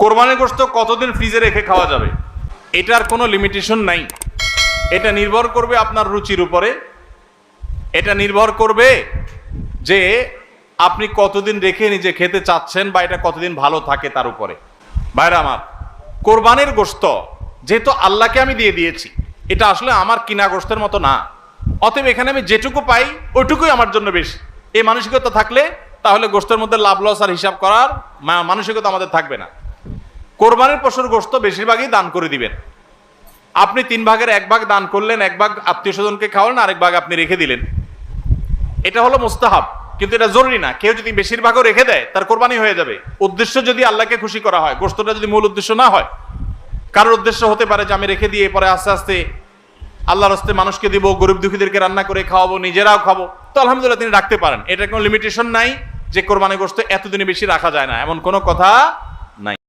কোরবানির গোশত কতদিন ফ্রিজে রেখে খাওয়া যাবে? এটার কোনো লিমিটেশন নাই। এটা নির্ভর করবে আপনার রুচির উপরে। এটা নির্ভর করবে যে আপনি কতদিন রেখে নিজে খেতে চাচ্ছেন বা এটা কতদিন ভালো থাকে তার উপরে। ভাইরা আমার, কোরবানির গোশত যেহেতু আল্লাহকে আমি দিয়ে দিয়েছি, এটা আসলে আমার কিনা গোশতের মতো না। অতএব এখানে আমি যেটুকু পাই ওইটুকুই আমার জন্য বেশি। এই মানসিকতা থাকলে তাহলে গোশতের মধ্যে লাভ লস আর হিসাব করার মানসিকতা আমাদের থাকবে না। কোরবানির পশুর গোশত বেশিরভাগই দান করে দিবেন। আপনি 3 ভাগের 1 ভাগ দান করলেন, 1 ভাগ আত্মীয় স্বজনকে খাওয়ালেন, আরেক ভাগ আপনি রেখে দিলেন। এটা হলো মুস্তাহাব, কিন্তু এটা জরুরি না। কেউ যদি বেশিরভাগও রেখে দেয় তার কোরবানি হয়ে যাবে। উদ্দেশ্য যদি আল্লাহকে খুশি করা হয়, গোশতটা যদি মূল উদ্দেশ্য না হয়। কারোর উদ্দেশ্য হতে পারে যে আমি রেখে দিয়ে পরে আস্তে আস্তে আল্লাহর রাস্তায় মানুষকে দিব, গরিব দুঃখীদেরকে রান্না করে খাওয়াবো, নিজেরাও খাবো, তো আলহামদুলিল্লাহ তিনি রাখতে পারেন। এটা কোনো লিমিটেশন নাই যে কোরবানি গোশত এতদিনে বেশি রাখা যায় না, এমন কোনো কথা নাই।